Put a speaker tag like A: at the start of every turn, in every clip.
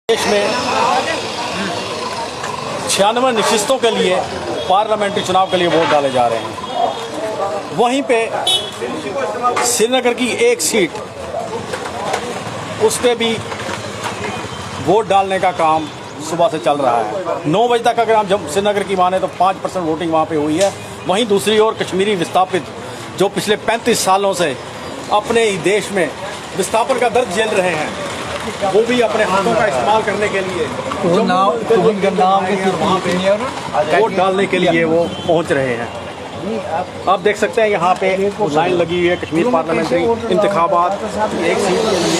A: देश में 96 नशिस्तों के लिए पार्लियामेंट्री चुनाव के लिए वोट डाले जा रहे हैं। वहीं पे श्रीनगर की एक सीट, उस पे भी वोट डालने का काम सुबह से चल रहा है। 9 बजे तक अगर हम जब श्रीनगर की माने तो 5% वोटिंग वहाँ पे हुई है। वहीं दूसरी ओर कश्मीरी विस्थापित जो पिछले 35 सालों से अपने ही देश में विस्थापन का दर्द झेल रहे हैं, वो भी अपने हाथों का इस्तेमाल करने के लिए वोट डालने के लिए वो पहुंच रहे हैं। आप देख सकते हैं यहाँ पे लाइन लगी हुई है कश्मीर पार्लियामेंट्री इंतखाबात एक सीट के लिए।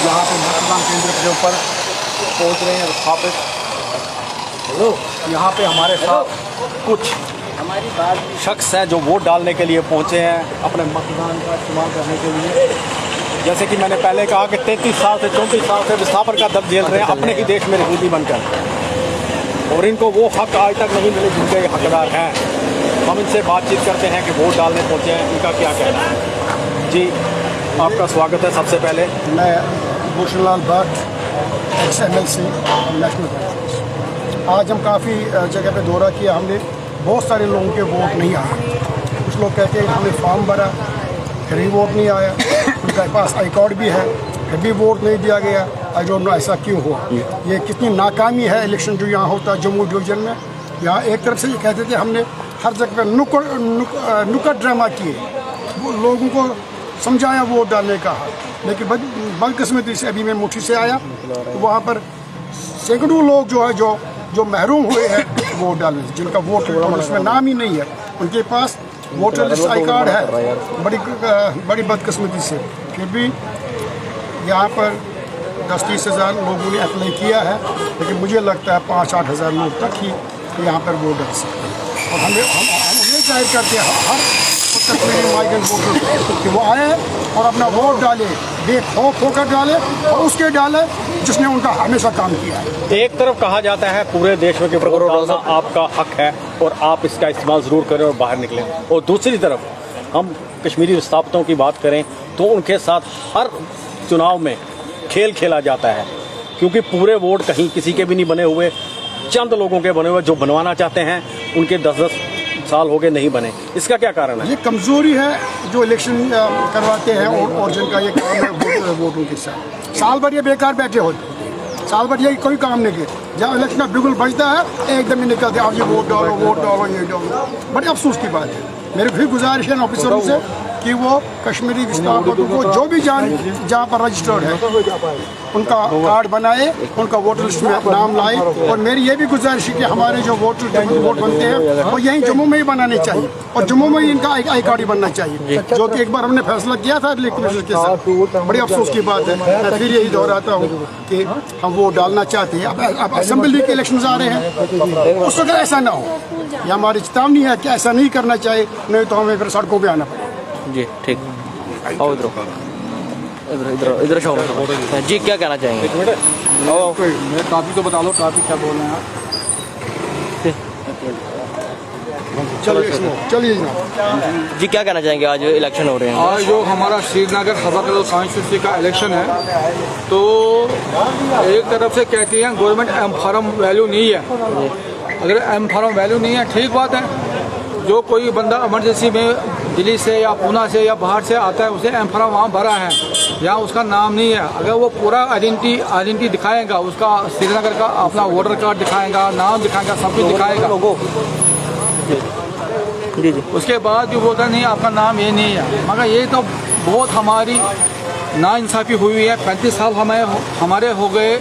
A: यहाँ पे मतदान केंद्र के ऊपर पहुँच रहे हैं विस्थापित। यहाँ पे हमारे साथ कुछ शख्स हैं जो वोट डालने के लिए पहुंचे हैं अपने मतदान का इस्तेमाल करने के लिए। जैसे कि मैंने पहले कहा कि 33 साल से 34 साल से विस्थापन का दर्द झेल रहे हैं अपने ही देश में रहीदी बनकर, और इनको वो हक आज तक नहीं मिले जिनके हकदार हैं। हम इनसे बातचीत करते हैं कि वोट डालने पहुंचे हैं, इनका क्या कहना है। जी, आपका स्वागत है। सबसे पहले
B: मैं भूषण लाल भट्ट, XMLC नेशनल कांग्रेस। आज हम काफ़ी जगह पे दौरा किया। हमने बहुत सारे लोगों के वोट नहीं आए। कुछ लोग कहते हैं हमने फॉर्म भरा फिर भी वोट नहीं आया, उनके पास आई कार्ड भी है फिर भी वोट नहीं दिया गया। आई डोंट नो ऐसा क्यों हुआ। ये कितनी नाकामी है इलेक्शन जो यहाँ होता है जम्मू डिवीज़न में। यहाँ एक तरफ से ये कहते थे हमने हर जगह पर नुक्कड़ ड्रामा किए, वो लोगों को समझाया वोट डालने का, लेकिन बदकिस्मती से अभी मैं मुट्ठी से आया तो वहाँ पर सैकड़ों लोग जो है जो महरूम हुए हैं वोट डालने से, जिनका वोट उसमें नाम ही नहीं है, उनके पास वोटर लिस्ट आई कार्ड है। बड़ी बदकिस्मती से फिर भी यहाँ पर 10-20 हज़ार लोगों ने अप्लाई किया है, लेकिन मुझे लगता है 5-8 हज़ार लोग तक ही यहाँ पर वोट डाल सकते हैं। और हम ये जाहिर करते हैं हर कश्मीरी माइग्रेंट वोटर कि वो आए और अपना वोट डाले, बेखौफ होकर डाले और उसके डाले जिसने उनका हमेशा काम किया है।
A: एक तरफ कहा जाता है पूरे देश में कि वोट डालना आपका हक है और आप इसका इस्तेमाल ज़रूर करें और बाहर निकलें, और दूसरी तरफ हम कश्मीरी विस्थापितों की बात करें तो उनके साथ हर चुनाव में खेल खेला जाता है, क्योंकि पूरे वोट कहीं किसी के भी नहीं बने हुए, चंद लोगों के बने हुए। जो बनवाना चाहते हैं उनके 10-10 साल हो गए नहीं बने। इसका क्या कारण है? ये
B: कमज़ोरी है जो इलेक्शन करवाते हैं और जिनका ये काम है वोटों के साथ। साल भर ये बेकार बैठे होते, साल भर ये कोई काम नहीं किया। जब इलेक्शन बिल्कुल बचता है एकदम ही निकलते आप ये वोट डालो ये डालो। बड़े अफसोस की बात है। मेरी फिर गुजारिश है ऑफिसरों से कि वो कश्मीरी विस्थापितों को जो भी जहाँ पर रजिस्टर्ड है उनका कार्ड बनाए, उनका वोटर लिस्ट में नाम लाए। और मेरी ये भी गुजारिश है कि हमारे जो वोट बनते हैं वो यहीं जम्मू में ही बनाने चाहिए और जम्मू में ही इनका आई कार्ड ही बनना चाहिए, जो कि एक बार हमने फैसला किया था इलेक्शन के साथ। बड़ी अफसोस की बात है। मैं फिर यही दोहराता हूँ कि हम वोट डालना चाहते हैं। अब असेंबली के इलेक्शन आ रहे हैं, उस वक्त ऐसा ना हो। ये हमारी चेतावनी है कि ऐसा नहीं करना चाहिए, नहीं तो हमें फिर सड़कों पर आना पड़ेगा।
C: जी ठीक। आओ इधर जी, क्या कहना चाहेंगे?
D: एक मिनट, टॉपिक तो बता लो, टॉपिक क्या बोल रहे हैं आप?
B: चलिए
C: जी, क्या कहना चाहेंगे? आज इलेक्शन हो रहे हैं।
D: आज जो हमारा श्रीनगर सभा कॉन्स्टिट्यूंसी का इलेक्शन है, तो एक तरफ से कहती हैं गवर्नमेंट एम फार्म वैल्यू नहीं है। अगर एम फार्म वैल्यू नहीं है, ठीक बात है। जो कोई बंदा इमरजेंसी में दिल्ली से या पूना से या बाहर से आता है, उसे एम फार्म वहाँ भरा है, यहाँ उसका नाम नहीं है। अगर वो पूरा आइडेंटिटी दिखाएगा, उसका श्रीनगर का अपना वोटर कार्ड दिखाएगा, नाम दिखाएगा, सब कुछ दिखाएगा,
C: जी जी,
D: उसके बाद भी बोलता नहीं आपका नाम ये नहीं है। मगर ये तो बहुत हमारी नाइंसाफ़ी हुई है। 35 साल हमारे हो गए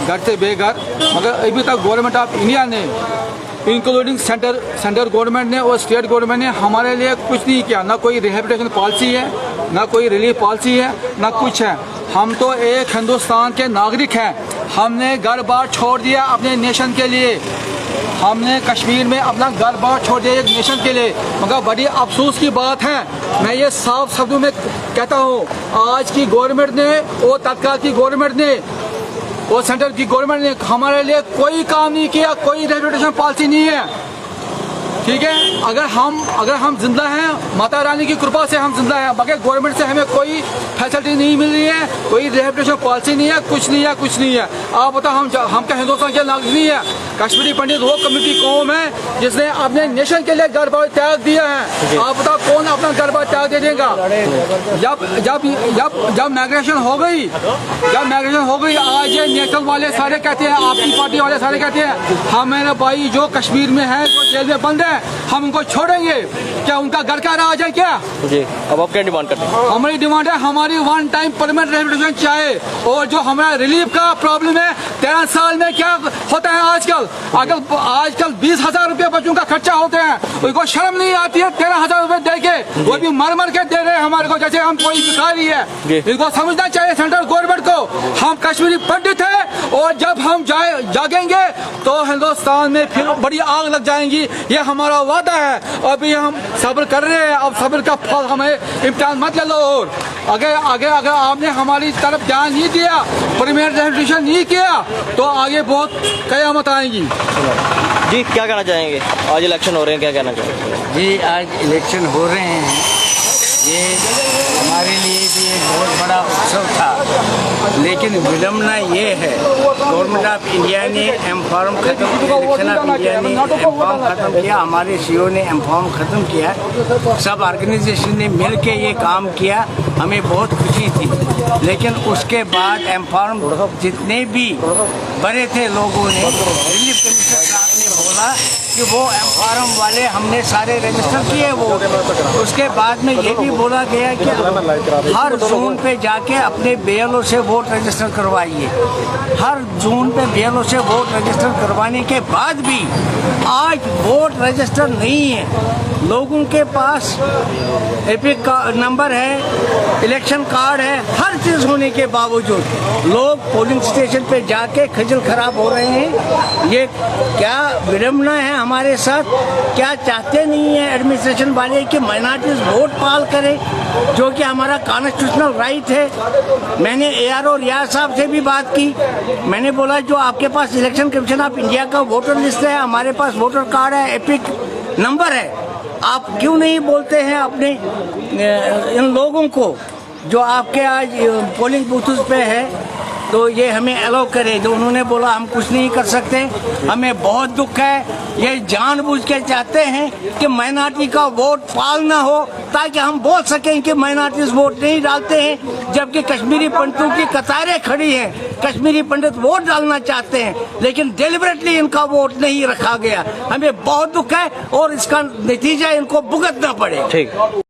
D: घर से बेघर, मगर अभी तक गवर्नमेंट ऑफ इंडिया ने, इंक्लूडिंग सेंट्रल गवर्नमेंट ने और स्टेट गवर्नमेंट ने हमारे लिए कुछ नहीं किया। ना कोई रिहेबिलिटेशन पॉलिसी है, ना कोई रिलीफ पॉलिसी है, ना कुछ है। हम तो एक हिंदुस्तान के नागरिक हैं। हमने घर बार छोड़ दिया अपने नेशन के लिए। हमने कश्मीर में अपना घर बार छोड़ दिया एक नेशन के लिए। मगर बड़ी अफसोस की बात है, मैं ये साफ शब्दों में कहता हूँ, आज की गवर्नमेंट ने और तत्काल की गवर्नमेंट ने और सेंट्रल की गवर्नमेंट ने हमारे लिए कोई काम नहीं किया। कोई रिहेबिलिटेशन पॉलिसी नहीं है। ठीक है। अगर हम जिंदा हैं, माता रानी की कृपा से हम जिंदा हैं, मगर गवर्नमेंट से हमें कोई फैसिलिटी नहीं मिल रही है, कोई रिहेबिलिटेशन पॉलिसी नहीं है, कुछ नहीं है। आप बताओ, हम क्या हिंदुस्तान के नागरिक नहीं है? कश्मीरी पंडित वो कम्युनिटी कौम है जिसने अपने नेशन के लिए घर बार त्याग दिया है। आप बताओ कौन अपना घर बार त्याग दे देगा? जब माइग्रेशन हो गई, आज ये नेशनल वाले सारे कहते हैं, आपकी पार्टी वाले सारे कहते हैं हमारे भाई जो कश्मीर में है, जो जेल में बंद है, हम उनको छोड़ेंगे। क्या उनका घर का राज है क्या?
C: जी, अब आप क्या डिमांड करते हैं?
D: हमारी डिमांड है, हमारी वन टाइम परमानेंट रिहेबिलिटेशन चाहिए। और जो हमारा रिलीफ का प्रॉब्लम है, 13 साल में क्या होता है आजकल 20,000 रुपये बच्चों का खर्चा होते हैं, उनको शर्म नहीं आती है 13,000 रुपये दे के, वो भी मर के दे रहे हैं हमारे को, जैसे हम कोई भिखारी है। इनको समझना चाहिए सेंट्रल गवर्नमेंट को, हम कश्मीरी पंडित हैं और जब हम जागेंगे तो हिंदुस्तान में फिर बड़ी आग लग जाएंगी, ये हमारा वादा है। अभी हम सब्र कर रहे हैं, अब सब्र का फल हमें इम्तिहान मत ले लो। और अगर आपने हमारी तरफ ध्यान नहीं दिया, परमानेंट रिहेबिलिटेशन नहीं किया, तो आगे बहुत कयामत आएंगी।
C: जी, क्या कहना चाहेंगे? आज इलेक्शन हो रहे हैं, क्या कहना चाहेंगे?
E: जी, आज इलेक्शन हो रहे हैं, ये हमारे लिए भी एक बहुत बड़ा उत्सव था, लेकिन विडम्बना ये है, गवर्नमेंट ऑफ इंडिया ने एम-फॉर्म खत्म किया, इलेक्शन ऑफ इंडिया ने एम-फॉर्म खत्म किया, हमारे सीओ ने एम-फॉर्म खत्म किया, सब ऑर्गेनाइजेशन ने मिल के ये काम किया, हमें बहुत खुशी थी। लेकिन उसके बाद एम-फॉर्म जितने भी बड़े थे लोगों ने, रिलीफ कमिश्नर साहब ने बोला कि वो एम-फॉर्म वाले हमने सारे रजिस्टर किए। वो उसके बाद में ये भी बोला गया कि हर जोन पे जाके अपने BLO से वोट रजिस्टर करवाइए। हर जोन पे BLO से वोट रजिस्टर करवाने के बाद भी आज वोट रजिस्टर नहीं है। लोगों के पास एपिक नंबर है, इलेक्शन कार्ड है, हर चीज़ होने के बावजूद लोग पोलिंग स्टेशन पे जाके खजल खराब हो रहे हैं। ये क्या विडम्बना है हमारे साथ? क्या चाहते नहीं है एडमिनिस्ट्रेशन वाले कि माइनॉरिटीज वोट पाल करें, जो कि हमारा कॉन्स्टिट्यूशनल राइट है। मैंने ARO रियाज साहब से भी बात की, मैंने बोला जो आपके पास इलेक्शन कमीशन ऑफ इंडिया का वोटर लिस्ट है, हमारे पास वोटर कार्ड है, एपिक नंबर है, आप क्यों नहीं बोलते हैं अपने इन लोगों को जो आपके आज पोलिंग बूथ्स पे है, तो ये हमें अलाउ करे। जो उन्होंने बोला हम कुछ नहीं कर सकते, हमें बहुत दुख है। ये जानबूझ के चाहते हैं कि माइनॉरिटी का वोट पाल ना हो, ताकि हम बोल सकें कि माइनॉरिटीज वोट नहीं डालते हैं, जबकि कश्मीरी पंडितों की कतारें खड़ी हैं। कश्मीरी पंडित वोट डालना चाहते हैं, लेकिन डेलिबरेटली इनका वोट नहीं रखा गया। हमें बहुत दुख है और इसका नतीजा इनको भुगतना पड़े।
C: ठीक।